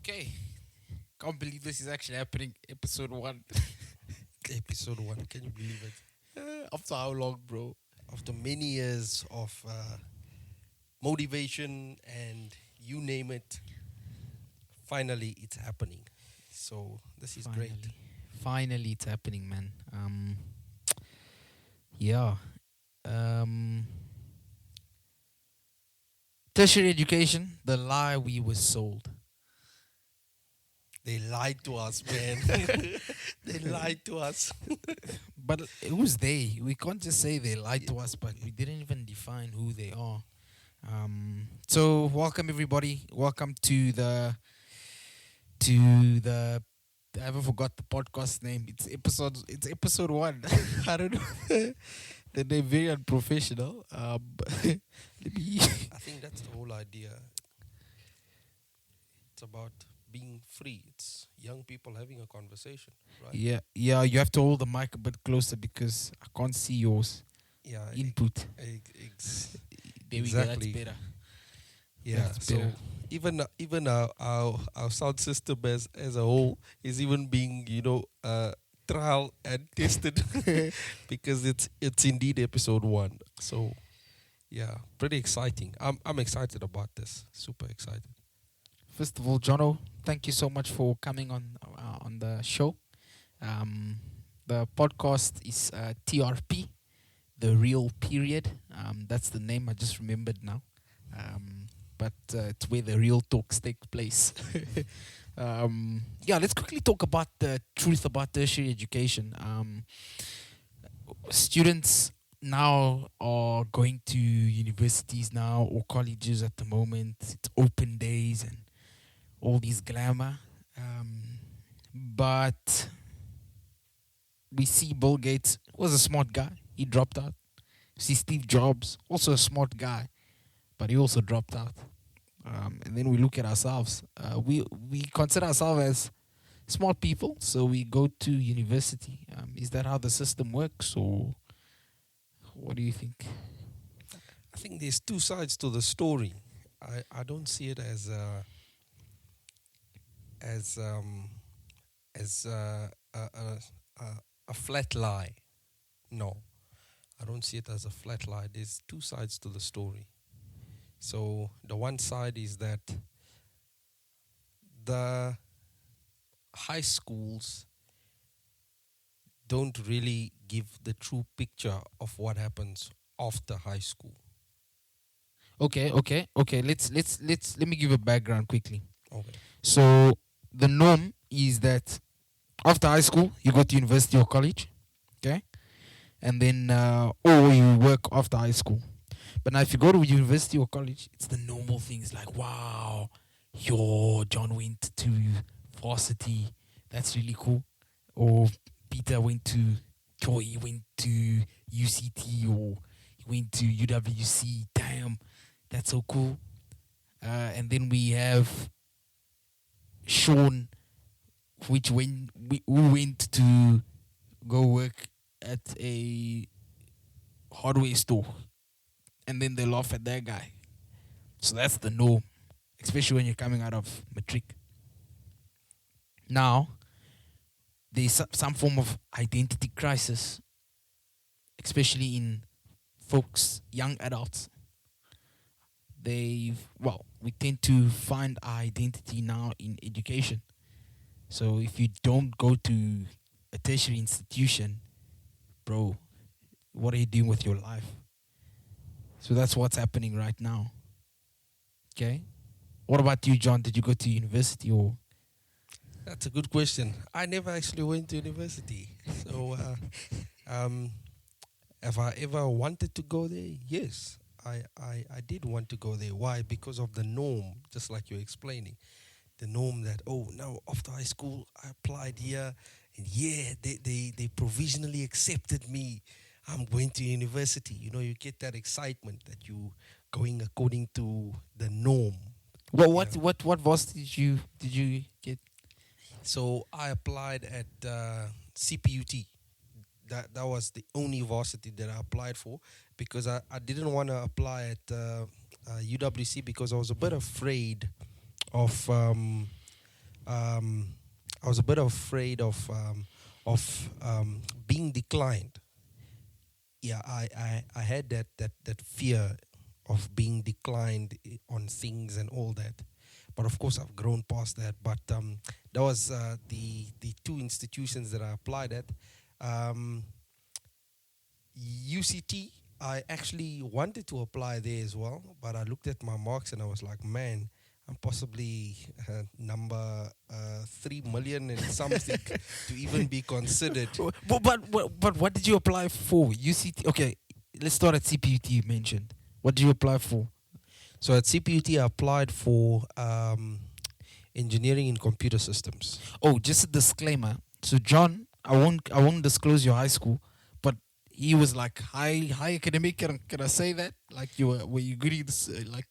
Okay. Can't believe this is actually happening. Episode one. Episode 1. Can you believe it? After how long, bro? After many years of motivation and you name it, finally it's happening. So this is great. Finally. Finally, it's happening, man. Yeah. Um, Tertiary education, the lie we were sold. They lied to us, man. They lied to us. But who's they? We can't just say they lied to us, but we didn't even define who they are. So welcome everybody. Welcome to the I haven't forgot the podcast name. It's episode one. I don't know. They're very unprofessional. Let me I think that's the whole idea. It's about being free. It's young people having a conversation, right? yeah, you have to hold the mic a bit closer because I can't see yours Yeah. input. There we go, that's exactly. better. Yeah. That's So better. even our sound system as a whole is even being trial and tested because it's indeed episode 1. So yeah, pretty exciting. I'm excited about this. Super excited. First of all, Jono, thank you so much for coming on the show. The podcast is TRP, the real period. That's the name I just remembered now. But it's where the real talks take place. Yeah, let's quickly talk about the truth about tertiary education. Students now are going to universities now or colleges at the moment. It's open days and all these glamour. But we see Bill Gates was a smart guy. He dropped out. See Steve Jobs, also a smart guy, but he also dropped out. And then we look at ourselves. We consider ourselves as smart people, so we go to university. Is that how the system works, or what do you think? I think there's two sides to the story. I don't see it as as a flat lie. No, I don't see it as a flat lie. There's two sides to the story. So the one side is that the high schools don't really give the true picture of what happens after high school. Okay. Let me give a background quickly. Okay. So the norm is that after high school you go to university or college, okay, and then or you work after high school. But now if you go to university or college, it's the normal things like wow, yo, John went to varsity. That's really cool. Or Peter went to he went to UCT or he went to UWC. Damn, that's so cool. And then we have Sean, who went to go work at a hardware store, and then they laugh at that guy. So that's the norm, especially when you're coming out of matric. Now there's some form of identity crisis, especially in folks, young adults. We tend to find our identity now in education. So if you don't go to a tertiary institution, bro, what are you doing with your life? So that's what's happening right now. Okay. What about you, John? Did you go to university or? That's a good question. I never actually went to university. So, have I ever wanted to go there? Yes, I did want to go there. Why? Because of the norm, just like you're explaining. The norm that, oh, now after high school, I applied here, and yeah, they provisionally accepted me. I'm going to university. You get that excitement that you going according to the norm. What Yeah. what varsity did you get? So I applied at CPUT. That was the only varsity that I applied for because I didn't want to apply at UWC because I was a bit afraid of um, I was a bit afraid of being declined. Yeah, I had that fear of being declined on things and all that. But of course, I've grown past that. But that was the two institutions that I applied at. Um, UCT, I actually wanted to apply there as well, but I looked at my marks and I was like, man, I'm possibly number 3 million and something to even be considered. But what did you apply for? UCT. Okay, let's start at CPUT. You mentioned. What did you apply for? So at CPUT, I applied for engineering in computer systems. Oh, just a disclaimer. So John, I won't disclose your high school, but he was like high academic. Can I say that? Like were you good in like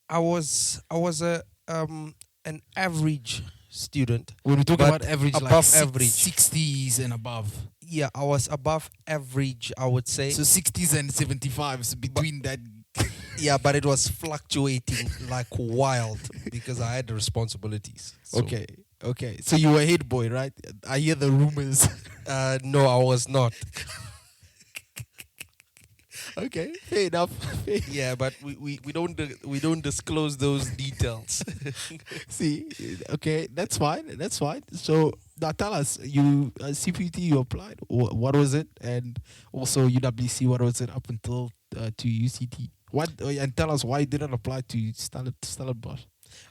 I was an average student, when we talk but about average, like above average. 60s and above. Yeah, I was above average, I would say. So 60s and 75s between that. Yeah, but it was fluctuating like wild because I had responsibilities. So, Okay. So you were a head boy, right? I hear the rumors. no, I was not. Okay, fair enough. Yeah, but we don't disclose those details. See, okay, that's fine. That's fine. So now tell us, you CPT you applied. What was it? And also UWC, what was it up until to UCT? What and tell us why you didn't apply to Stellenbosch.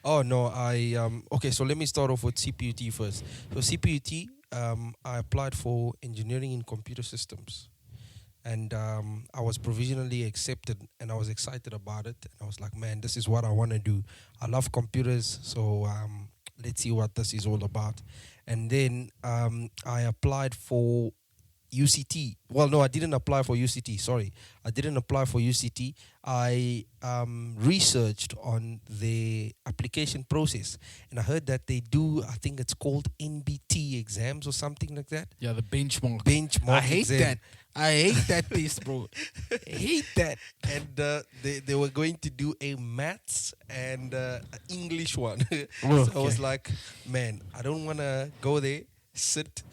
Oh no, I okay. So let me start off with CPUT first. So CPUT, I applied for engineering in computer systems, and I was provisionally accepted, and I was excited about it. And I was like, man, this is what I want to do. I love computers, so let's see what this is all about. And then I applied for UCT. Well, no, I didn't apply for UCT. Sorry, I didn't apply for UCT. I researched on the application process, and I heard that they do. I think it's called NBT exams or something like that. Yeah, the benchmark. Benchmark. I hate exam. that. I hate that test, bro. I hate that. And they were going to do a maths and English one. Oh, So I was okay. like, man, I don't want to go there, sit,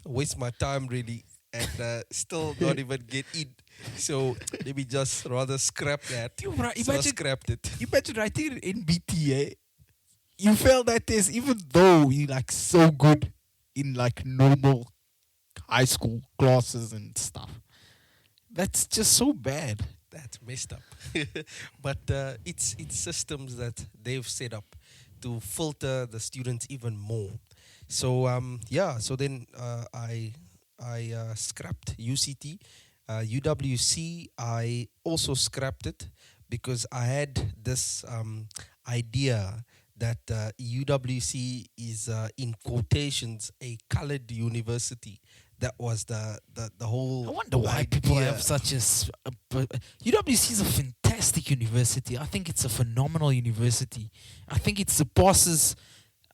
waste my time really, and still not even get in. So let me just rather scrap that. Yo, bro, So I imagine, scrapped it. imagine writing in BTA. You failed that test even though you like so good in like normal high school classes and stuff. That's just so bad. That's messed up. But it's systems that they've set up to filter the students even more. So yeah, so then I scrapped UCT, UWC. I also scrapped it because I had this idea that UWC is in quotations a colored university. That was the whole I wonder why people idea. have such UWC is a fantastic university. I think it's a phenomenal university. I think it surpasses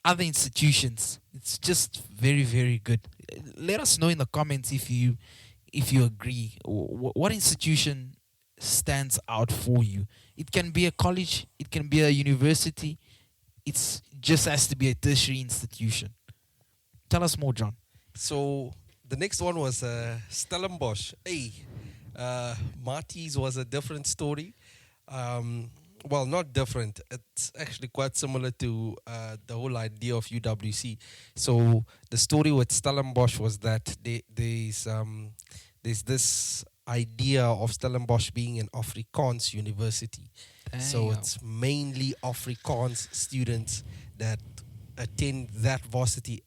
other institutions. It's just very, very good. Let us know in the comments if you agree. What institution stands out for you? It can be a college. It can be a university. It's just has to be a tertiary institution. Tell us more, John. So the next one was Stellenbosch. Hey, Marty's was a different story. Well, not different. It's actually quite similar to the whole idea of UWC. So the story with Stellenbosch was that there's this idea of Stellenbosch being an Afrikaans university. So Damn. it's mainly Afrikaans students that attend that varsity.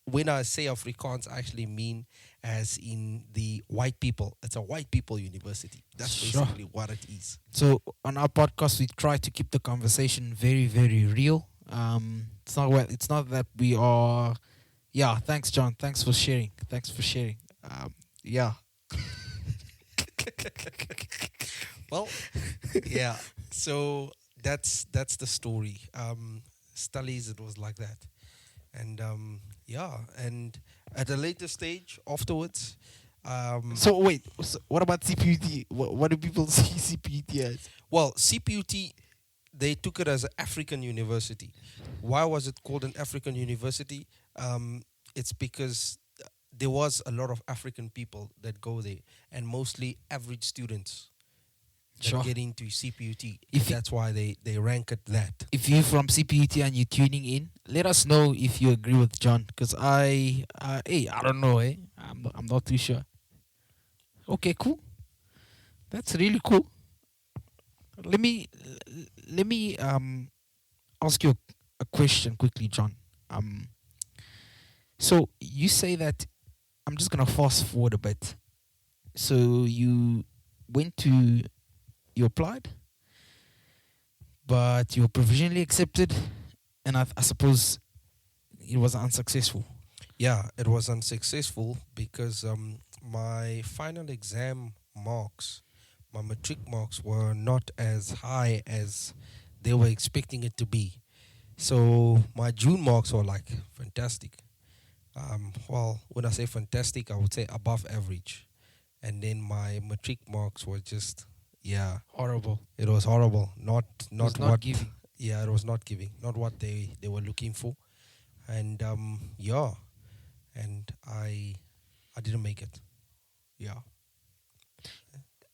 When I say Afrikaans, I actually mean as in the white people. It's a white people university. That's Sure. basically what it is. So on our podcast, we try to keep the conversation very, very real. It's not that we are. Yeah, thanks, John. Thanks for sharing. Thanks for sharing. Yeah. Well, yeah. So that's the story. Stullies, it was like that, and yeah. And at a later stage, afterwards, So wait. So what about CPUT? What do people see CPUT as? well, CPUT. they took it as an African university. Why was it called an African university? It's because there was a lot of African people that go there, and mostly average students that Sure. get into CPUT. If you, That's why they rank it that. if you're from CPUT and you're tuning in, let us know if you agree with John. Because hey, I don't know, eh? I'm not too sure. Okay, cool. That's really cool. Let me let me ask you a question quickly, John. Um, so you say that I'm just gonna fast forward a bit. So went to you applied, but you were provisionally accepted, and I suppose it was unsuccessful. Yeah, it was unsuccessful because my final exam marks, my matric marks were not as high as they were expecting it to be. So my June marks were like fantastic. Well, when I say fantastic, I would say above average. And then my matric marks were just, yeah, Horrible. it was horrible. Not It was not not what, giving. yeah, it was not giving, not what they were looking for. And yeah, and I didn't make it. Yeah.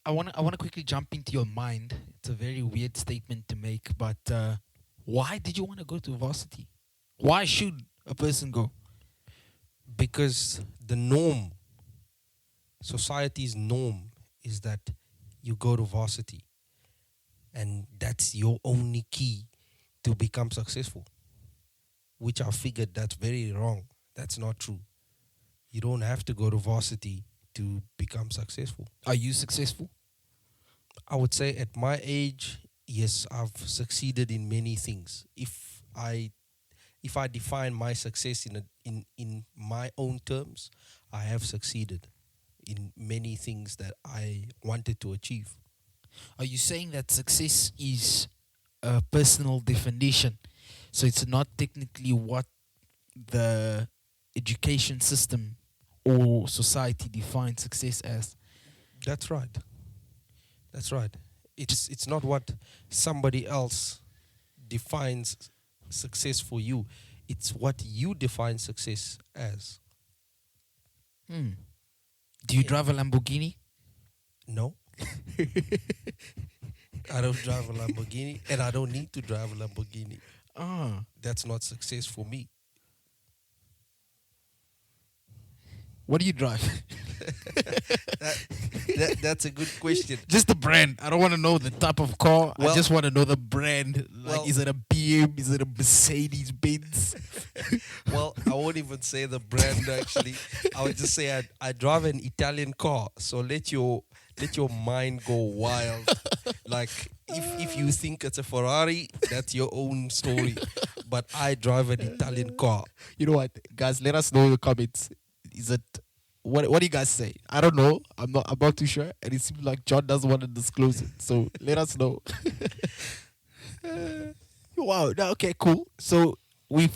I wanna quickly jump into your mind. It's a very weird statement to make, but why did you want to go to varsity? Why should a person go? Because the norm, society's norm, is that you go to varsity, and that's your only key to become successful. Which I figured that's very wrong. That's not true. You don't have to go to varsity to become successful. Are you successful? I would say at my age, yes, I've succeeded in many things. If I define my success in my own terms, I have succeeded in many things that I wanted to achieve. Are you saying that success is a personal definition? So it's not technically what the education system or society defines success as. That's right. That's right. It's not what somebody else defines success for you. It's what you define success as. Hmm. Do you Yeah. drive a Lamborghini? No, I don't drive a Lamborghini, and I don't need to drive a Lamborghini. Ah, That's not success for me. what do you drive? That's a good question. Just the brand. I don't want to know the type of car. I Well- just want to know the brand. Like, well- is it a BM? Is it a Mercedes Benz? Well, I won't even say the brand actually. I would just say I drive an Italian car. So let your mind go wild. Like if you think it's a Ferrari, that's your own story. But I drive an Italian car. You know what, guys? Let us know in the comments. Is it what do you guys say? I don't know. I'm not too sure, and it seems like John doesn't want to disclose it. So let us know. Wow. No, okay. Cool. So we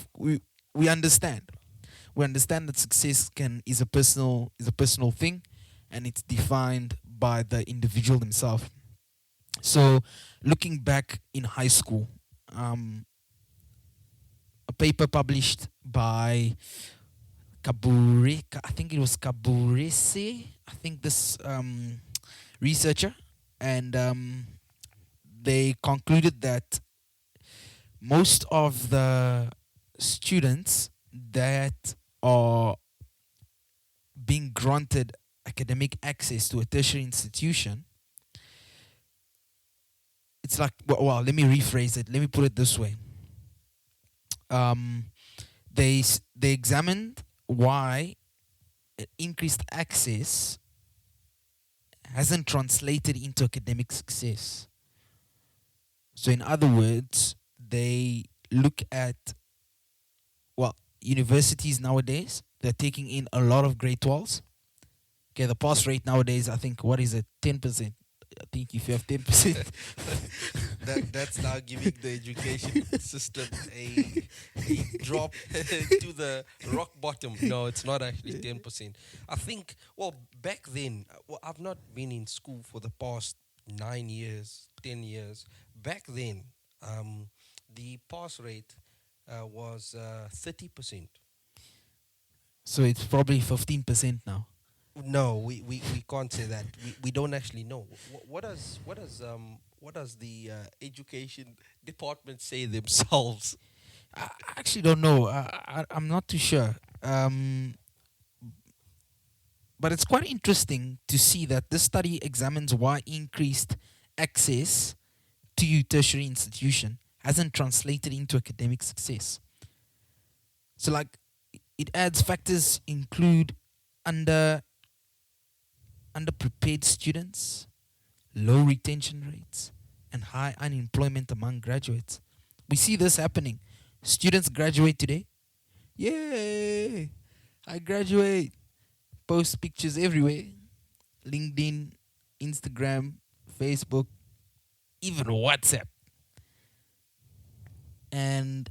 understand. We understand that success is a personal thing, and it's defined by the individual himself. So, looking back in high school, a paper published by I think it was Kaburese, I think this researcher, and they concluded that most of the students that are being granted academic access to a tertiary institution, it's like, let me rephrase it. Let me put it this way. Um, they examined why increased access hasn't translated into academic success. So, in other words, they look at, universities nowadays, they're taking in a lot of grade 12s. Okay, the pass rate nowadays, I think, what is it? 10%. I think if you have 10%. That's now giving the education system a drop to the rock bottom. No, it's not actually 10%. I think, well, back then, I've not been in school for the past 9 years, 10 years. Back then, Um, the pass rate was 30%. So it's probably 15% now. No, we can't say that. We don't actually know. What does the education department say themselves? I actually don't know. I'm not too sure. But it's quite interesting to see that this study examines why increased access to tertiary institution hasn't translated into academic success. So, like, it adds factors include under underprepared students, low retention rates, and high unemployment among graduates. We see this happening. Students graduate today. Yay! I graduate. Post pictures everywhere. LinkedIn, Instagram, Facebook, even WhatsApp. And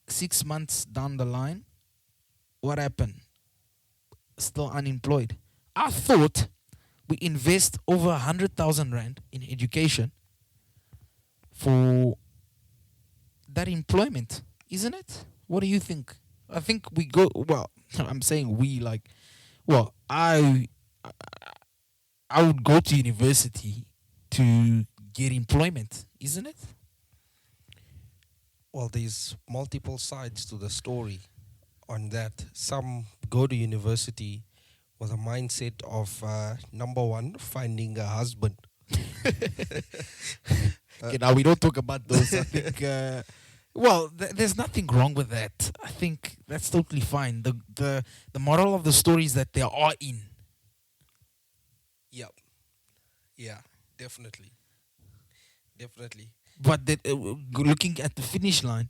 6 months down the line, what happened? Still unemployed. I thought we invest over 100,000 rand in education for that employment, isn't it? What do you think? I think we go. Well, I'm saying we like. Well, I would go to university to get employment, isn't it? Well, there's multiple sides to the story on that. Some go to university with a mindset of number one, finding a husband. Okay, now we don't talk about those. I think. Well, there's nothing wrong with that. I think that's totally fine. The moral of the story is that they are in. Yep. Yeah, definitely. Definitely. But looking at the finish line,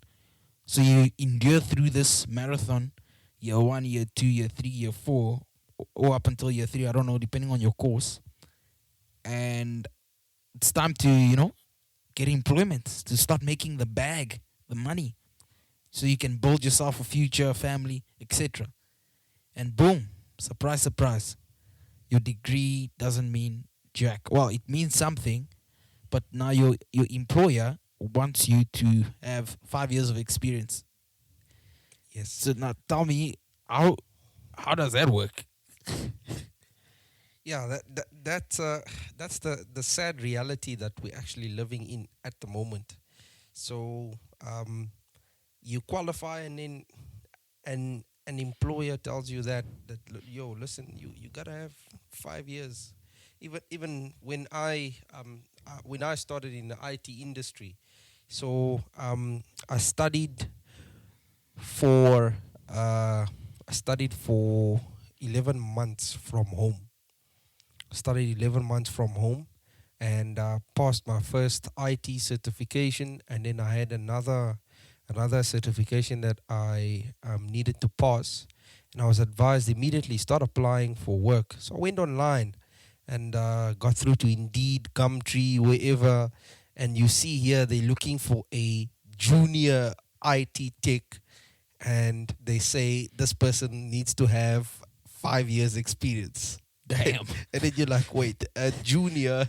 so you endure through this marathon, year one, year two, year three, year four, or up until year three. I don't know, depending on your course. And it's time to get employment, to start making the bag, the money, so you can build yourself a future, family, etc. And boom, surprise, surprise, your degree doesn't mean jack. Well, it means something, but now your employer wants you to have 5 years of experience. Yes. So now tell me, how does that work? Yeah, that's the sad reality that we're actually living in at the moment. So you qualify, and then an employer tells you yo, listen, you gotta have 5 years. Even when I started in the IT industry, so I studied for I studied for 11 months from home. Studied 11 months from home, and passed my first IT certification, and then I had another certification that I needed to pass, and I was advised immediately start applying for work. So I went online and got through to Indeed, Gumtree, wherever, and you see here they're looking for a junior IT tech, and they say this person needs to have 5 years experience. Damn. And then you're like, wait, a junior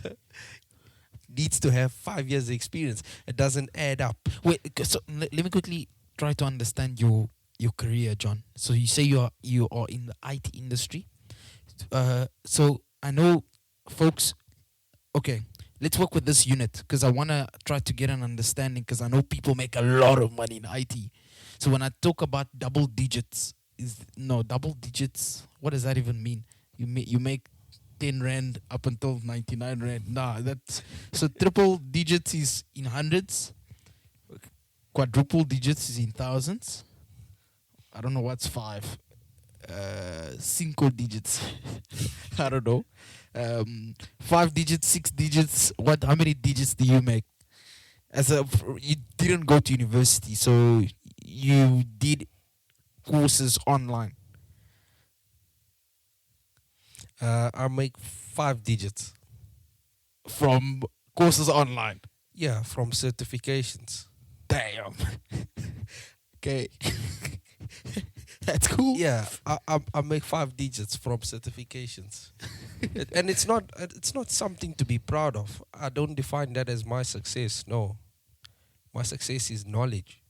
needs to have 5 years experience. It doesn't add up. Wait, so let me quickly try to understand your career, John. So you say you are in the IT industry. So I know, folks. Okay, let's work with this unit because I wanna try to get an understanding because I know people make a lot of money in IT. So when I talk about double digits, double digits. What does that even mean? You make 10 rand up until 99 rand. Nah, that's so triple digits is in hundreds, quadruple digits is in thousands. I don't know what's five. Cinco digits. I don't know. 5 digits, 6 digits. What? How many digits do you make? You didn't go to university, so you did courses online. I make 5 digits. From courses online. Yeah, from certifications. Damn. Okay. That's cool. Yeah, I make 5 digits from certifications. And it's not something to be proud of. I don't define that as my success. No. My success is knowledge.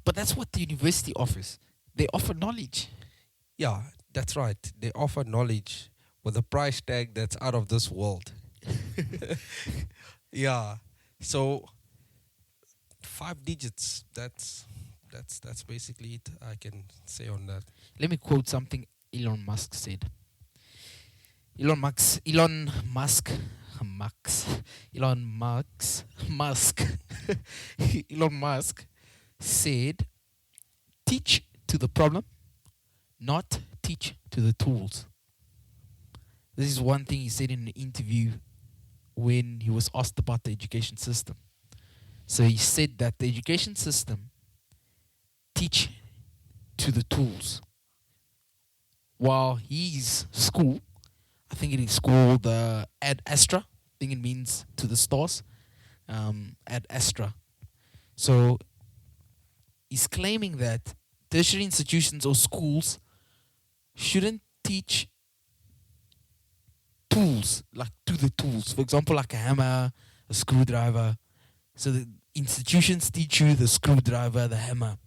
But that's what the university offers. They offer knowledge. Yeah, that's right. They offer knowledge with a price tag that's out of this world. Yeah. So 5 digits. That's basically it. I can say on that. Let me quote something Elon Musk said. Elon Musk, Max, Elon Musk, Musk, Elon Musk said, "Teach to the problem, not teach to the tools." This is one thing he said in an interview when he was asked about the education system. So he said that the education system teach to the tools, while his school, I think it is called Ad Astra. I think it means to the stars. Ad Astra. So he's claiming that tertiary institutions or schools shouldn't teach tools, like to the tools. For example, like a hammer, a screwdriver. So the institutions teach you the screwdriver, the hammer,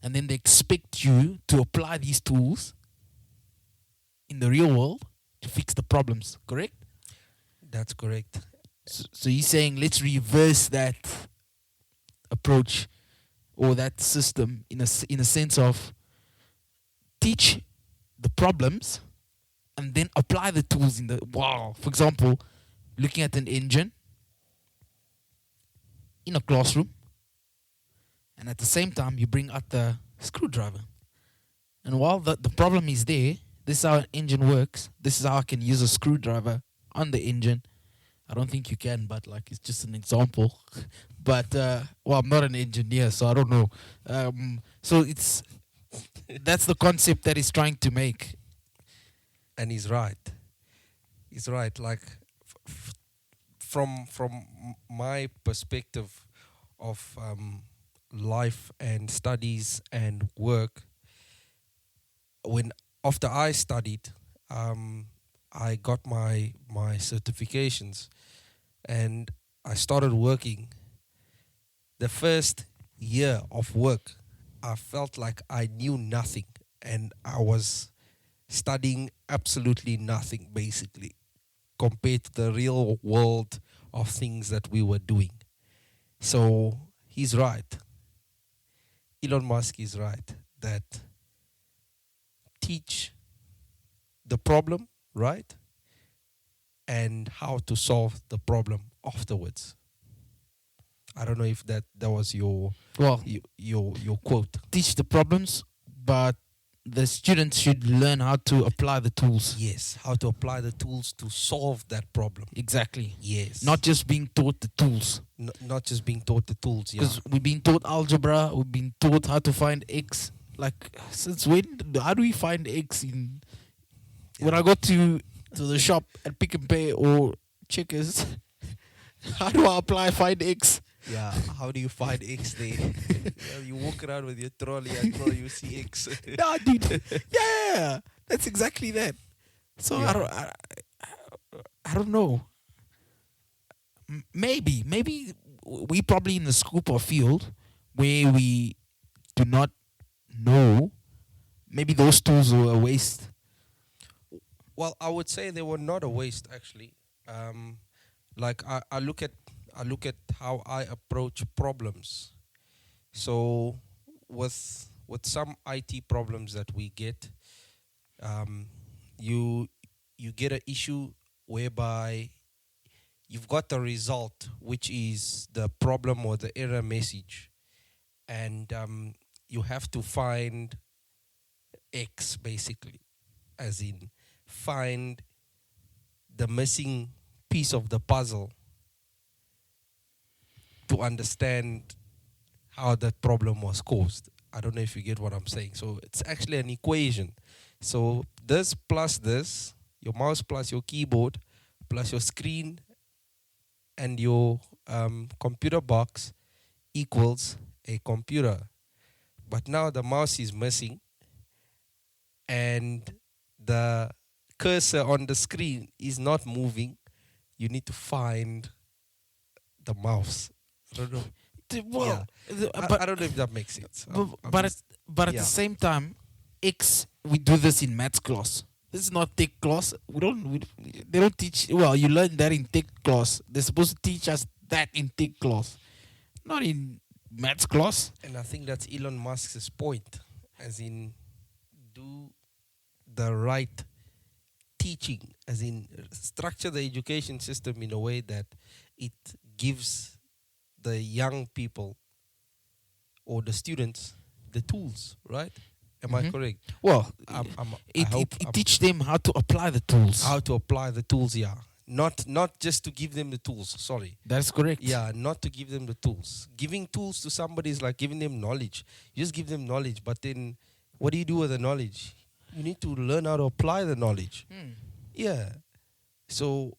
and then they expect you to apply these tools in the real world to fix the problems, correct? That's correct. So he's saying let's reverse that approach or that system in a sense of teach the problems and then apply the tools in the wow. For example, looking at an engine in a classroom, and at the same time you bring out the screwdriver. And while the problem is there, this is how an engine works. This is how I can use a screwdriver on the engine. I don't think you can, but like it's just an example. But well, I'm not an engineer, so I don't know. So it's that's the concept that he's trying to make. And he's right. He's right. Like from my perspective of life and studies and work, when after I studied, I got my certifications, and I started working. The first year of work, I felt like I knew nothing, and I was studying absolutely nothing, basically, compared to the real world of things that we were doing. So he's right. Elon Musk is right that teach the problem, right? And how to solve the problem afterwards. I don't know if that was your Well, your quote. teach the problems, but the students should learn how to apply the tools. Yes, how to apply the tools to solve that problem. Exactly. Yes, Not just being taught the tools. not just being taught the tools. Yeah, Because we've been taught algebra, we've been taught how to find x. Like, since when? How do we find x in? When I go to the shop at Pick and Pay or Checkers, how do I apply find x? yeah. How do you find X there? Yeah, you walk around with your trolley until you see X. Yeah, dude. Yeah, that's exactly that. So Yeah. I don't know. Maybe we probably in the scope or field where we do not know. Maybe those tools were a waste. Well, I would say they were not a waste actually. Like I look at how I approach problems. So with some IT problems that we get, you get an issue whereby you've got the result, which is the problem or the error message, and you have to find X basically, as in find the missing piece of the puzzle to understand how that problem was caused. I don't know if you get what I'm saying. So it's actually an equation. So this plus this, your mouse plus your keyboard, plus your screen and your computer box equals a computer. But now the mouse is missing and the cursor on the screen is not moving. You need to find the mouse. I don't know. Well, I don't know if that makes sense. but at yeah. the same time, we do this in maths class. This is not tech class. They don't teach. Well, you learn that in tech class. They're supposed to teach us that in tech class, not in maths class. And I think that's Elon Musk's point, as in do the right teaching, as in structure the education system in a way that it gives the young people or the students the tools, right? Am I correct? Well, I it hope teach them how to apply the tools. how to apply the tools, yeah. Not just to give them the tools, sorry. That's correct. Yeah, not to give them the tools. Giving tools to somebody is like giving them knowledge. You just give them knowledge, but then what do you do with the knowledge? You need to learn how to apply the knowledge. Yeah. So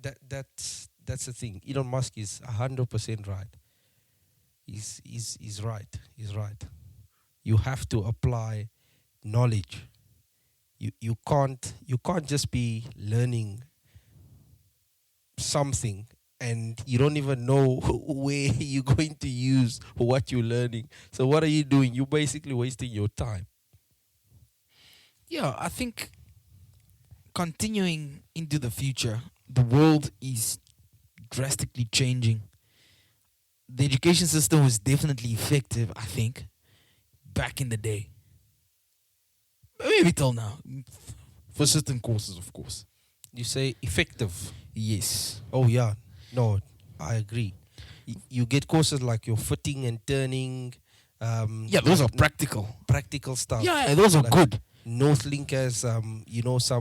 that's the thing. Elon Musk is 100% right. He's right. He's right. You have to apply knowledge. You can't just be learning something and you don't even know where you're going to use what you're learning. So what are you doing? You're basically wasting your time. Yeah, I think continuing into the future, the world is drastically changing. The education system was definitely effective, I think, back in the day. Maybe till now. For certain courses, of course. You say effective. Yes. Oh yeah. No, I agree. You get courses like your footing and turning. Yeah, those are practical. Practical stuff. Yeah, those are Like good. Northlink has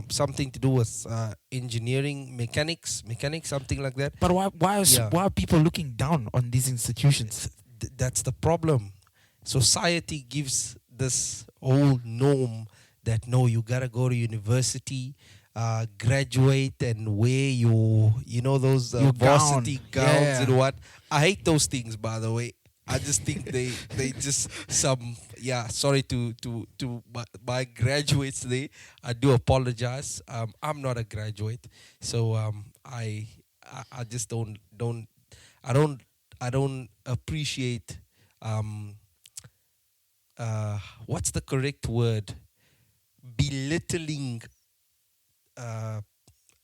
something to do with engineering, mechanics, something like that. But why Yeah. are people looking down on these institutions? That's the problem. Society gives this whole norm that no, you gotta go to university, graduate, and wear those Your varsity gown. gowns Yeah. and what. I hate those things, by the way. I just think they just sorry to my graduates there. I do apologize. I'm not a graduate, so I just don't I don't appreciate what's the correct word, belittling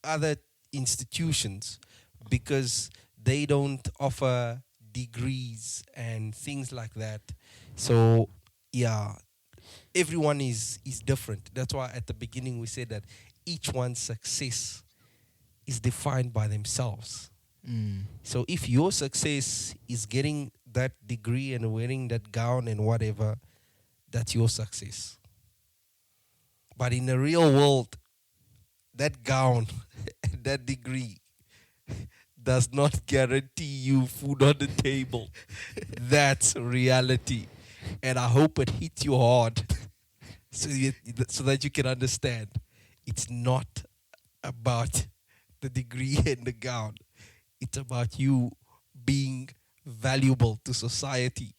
other institutions because they don't offer degrees and things like that. So yeah, everyone is different. That's why at the beginning we said that each one's success is defined by themselves. So if your success is getting that degree and wearing that gown and whatever, that's your success. But in the real world, that gown, that degree does not guarantee you food on the table. That's reality. And I hope it hits you hard so that you can understand. It's not about the degree and the gown. It's about you being valuable to society.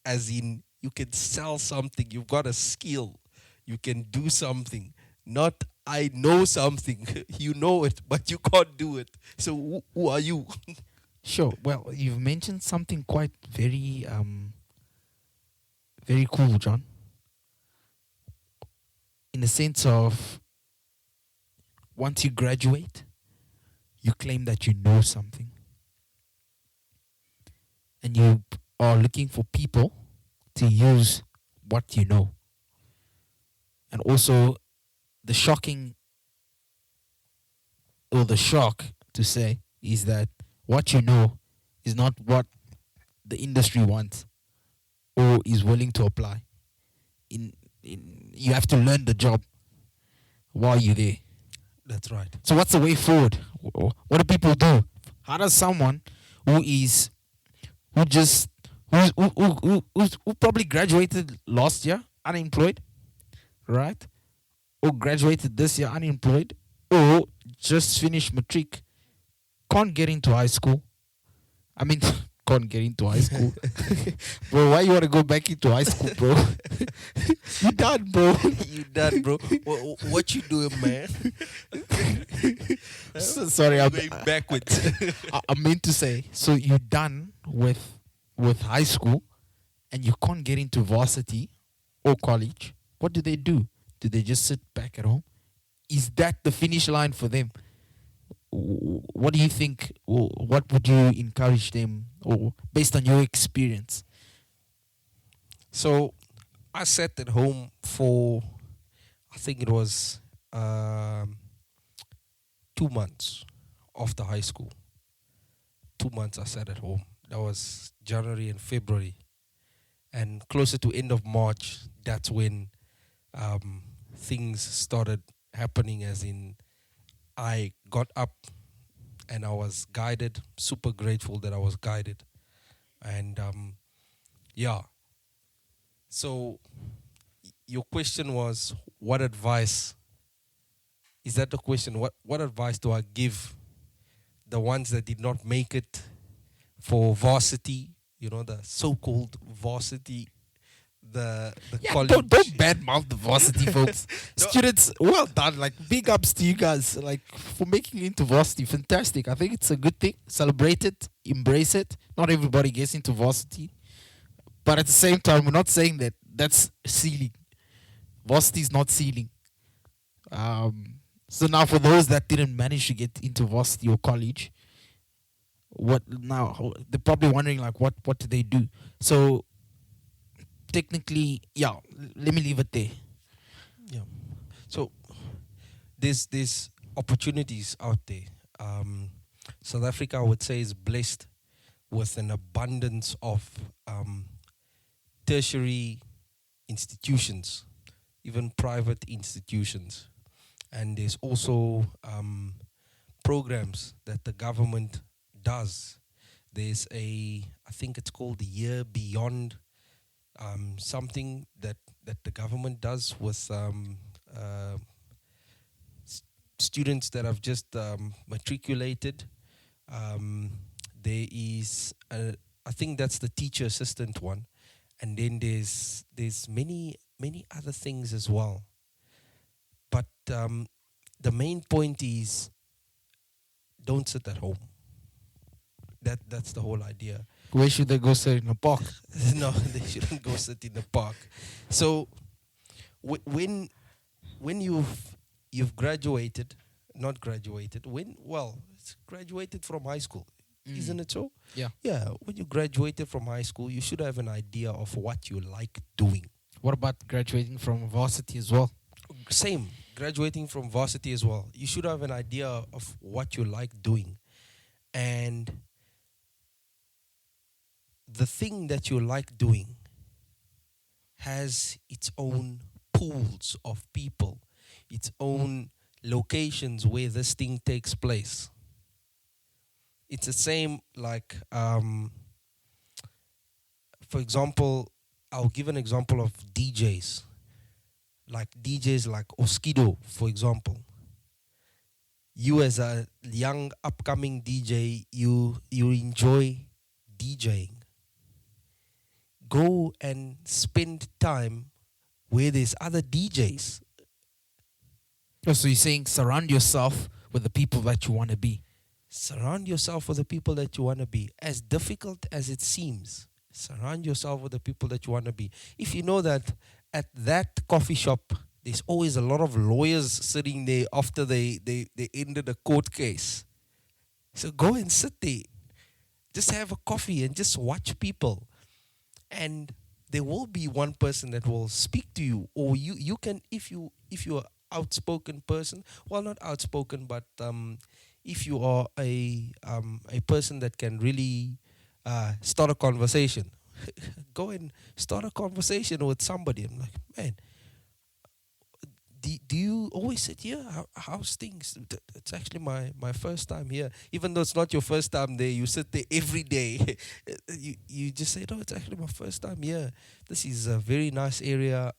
As in, you can sell something. You've got a skill. You can do something. Not, I know something. You know it, but you can't do it. So who are you? Sure. Well, you've mentioned something quite very very cool, John. In the sense of once you graduate, you claim that you know something. And you are looking for people to use what you know. And also the shock to say is that what you know is not what the industry wants or is willing to apply. You have to learn the job while you're there. That's right. So what's the way forward? What do people do? How does someone who probably graduated last year unemployed, right? Or graduated this year unemployed, or just finished matric, can't get into high school. I mean, can't get into high school. Bro, why you want to go back into high school, bro? You done, bro. You done, bro? What you doing, man? Sorry, I'm going backwards. I meant to say, so you're done with high school and you can't get into varsity or college. What do? Do they just sit back at home? Is that the finish line for them? What do you think? What would you encourage them, or based on your experience? So I sat at home for, I think it was 2 months after high school. 2 months I sat at home. That was January and February. And closer to end of March, that's when things started happening, as in I got up and I was guided, super grateful that I was guided. And yeah, so your question was, what advice? Is that the question? What advice do I give the ones that did not make it for varsity? You know, the so-called varsity, the Yeah, college. don't badmouth the varsity folks. No. Students, well done. Like, big ups to you guys, like, for making it into varsity. Fantastic. I think it's a good thing. Celebrate it, embrace it. Not everybody gets into varsity, but at the same time, we're not saying that that's ceiling. Varsity is not ceiling. So now, for those that didn't manage to get into varsity or college, what now? They're probably wondering, like, what do they do? So technically, yeah, let me leave it there. Yeah. So there's opportunities out there. South Africa, I would say, is blessed with an abundance of tertiary institutions, even private institutions, and there's also programs that the government does. There's I think it's called the Year Beyond, something that the government does with students that have just matriculated. There is, I think that's the teacher assistant one, and then there's many other things as well. But the main point is, don't sit at home. That's the whole idea. Where should they go sit in a park? No, they shouldn't go sit in the park. So when you've graduated, not graduated, it's graduated from high school, isn't it so? Yeah. Yeah, when you graduated from high school, you should have an idea of what you like doing. What about graduating from varsity as well? Same, graduating from varsity as well. You should have an idea of what you like doing. And the thing that you like doing has its own pools of people, its own locations where this thing takes place. It's the same like, for example, I'll give an example of DJs. Like DJs like Oskido, for example. You as a young upcoming DJ, you enjoy DJing. Go and spend time where there's other DJs. Oh, so you're saying surround yourself with the people that you want to be. Surround yourself with the people that you want to be. As difficult as it seems, surround yourself with the people that you want to be. If you know that at that coffee shop, there's always a lot of lawyers sitting there after they ended a court case. So go and sit there. Just have a coffee and just watch people. And there will be one person that will speak to you, or you can, if you're outspoken person, well, not outspoken, but if you are a person that can really start a conversation, go and start a conversation with somebody. I'm like, man, do you always sit here? How's things? It's actually my first time here. Even though it's not your first time there, you sit there every day. you just say, no, it's actually my first time here. This is a very nice area.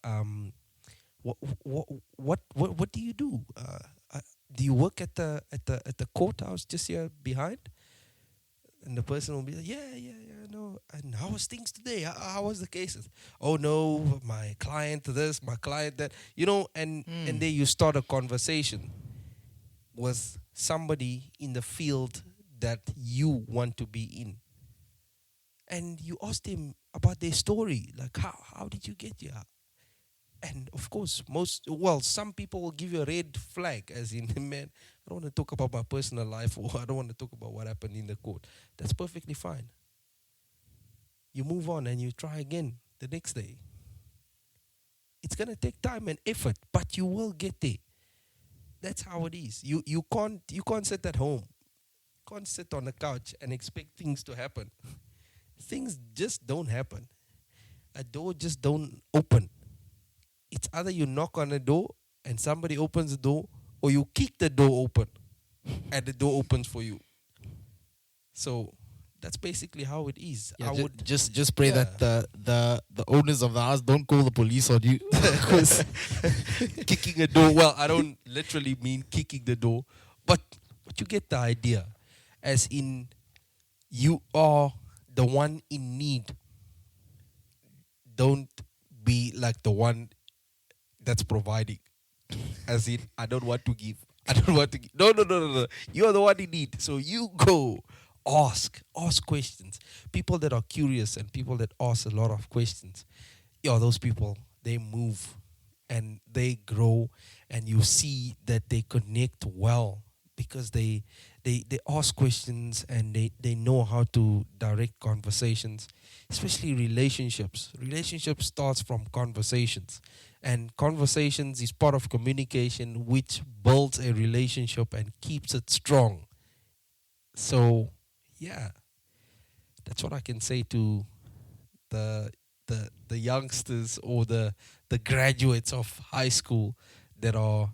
What do you do? Do you work at the courthouse just here behind? And the person will be like, yeah, no. And how was things today? How was the cases? Oh no, my client this, my client that. And then you start a conversation with somebody in the field that you want to be in. And you ask them about their story, like how did you get here? And of course, some people will give you a red flag, as in, man, I don't want to talk about my personal life, or I don't want to talk about what happened in the court. That's perfectly fine. You move on and you try again the next day. It's gonna take time and effort, but you will get there. That's how it is. You can't sit at home, can't sit on the couch and expect things to happen. Things just don't happen. A door just don't open. It's either you knock on a door and somebody opens the door, or you kick the door open and the door opens for you. So that's basically how it is. Yeah, I would just pray that the owners of the house don't call the police on you. Because kicking a door. Well, I don't literally mean kicking the door, but you get the idea. As in, you are the one in need. Don't be like the one that's providing. As in, I don't want to give. I don't want to give. No. You're the one in need. So you go. Ask questions. People that are curious and people that ask a lot of questions, those people, they move and they grow, and you see that they connect well because they ask questions, and they know how to direct conversations, especially relationships. Relationship starts from conversations, and conversations is part of communication, which builds a relationship and keeps it strong. So yeah, that's what I can say to the youngsters, or the graduates of high school that are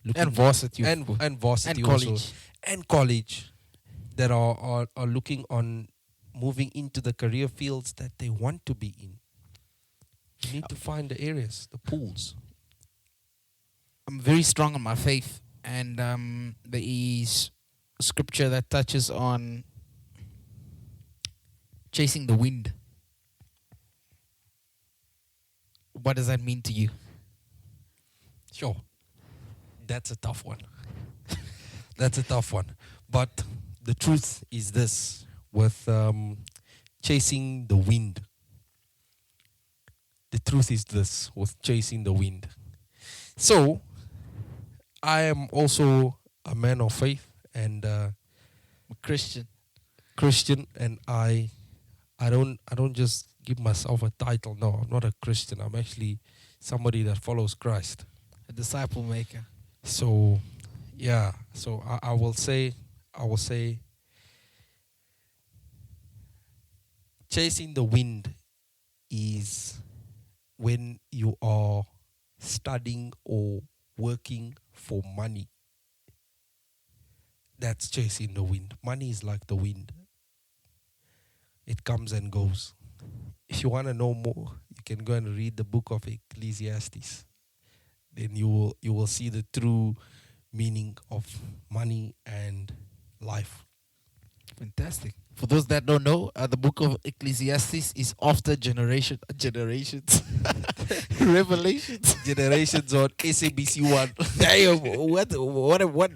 looking, and varsity, and varsity and also, college. and college, that are looking on moving into the career fields that they want to be in. You need to find the areas, the pools. I'm very strong on my faith, and there is scripture that touches on chasing the wind. What does that mean to you? Sure, that's a tough one. That's a tough one. But the truth is this, with chasing the wind. The truth is this, with chasing the wind. So, I am also a man of faith and A Christian. And I don't just give myself a title. No, I'm not a Christian. I'm actually somebody that follows Christ. A disciple maker. So, yeah. So I will say, chasing the wind is when you are studying or working for money. That's chasing the wind. Money is like the wind. It comes and goes. If you want to know more, you can go and read the book of Ecclesiastes. Then you will see the true meaning of money and life. Fantastic. For those that don't know, the book of Ecclesiastes is after generations, Revelations. Generations on SABC 1. Damn,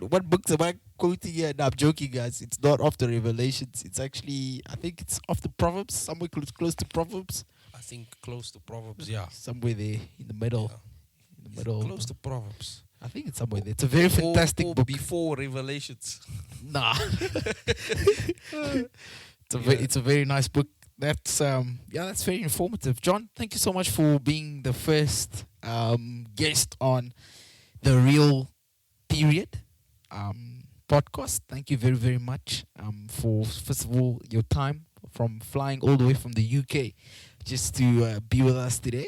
what books am I quoting here? No, I'm joking, guys. It's not after Revelations. It's actually, I think it's after Proverbs, somewhere close to Proverbs. I think close to Proverbs, yeah. Somewhere there in the middle. Yeah. In the middle. Close to Proverbs. I think it's somewhere there. It's a very fantastic or book. before Revelations. Nah. It's a very nice book. That's that's very informative. John, thank you so much for being the first guest on the Real Period podcast. Thank you very, very much for, first of all, your time, from flying all the way from the UK just to be with us today.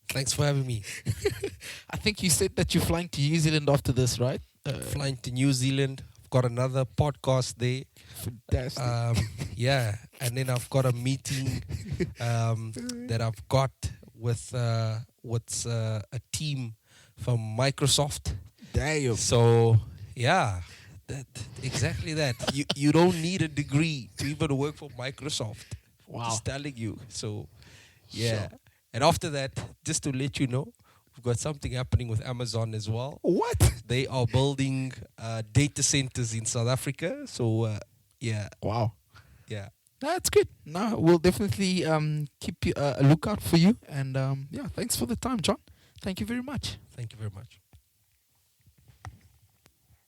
Thanks for having me. I think you said that you're flying to New Zealand after this, right? Flying to New Zealand. I've got another podcast there. Fantastic. Yeah, and then I've got a meeting that I've got with a team from Microsoft. Damn. So yeah, That exactly that. You don't need a degree to even work for Microsoft. Wow. Just telling you. So yeah. Sure. And after that, just to let you know, we've got something happening with Amazon as well. What? They are building data centers in South Africa. So yeah, Wow. yeah. That's good. No, we'll definitely keep a lookout for you. And yeah, thanks for the time, John. Thank you very much. Thank you very much.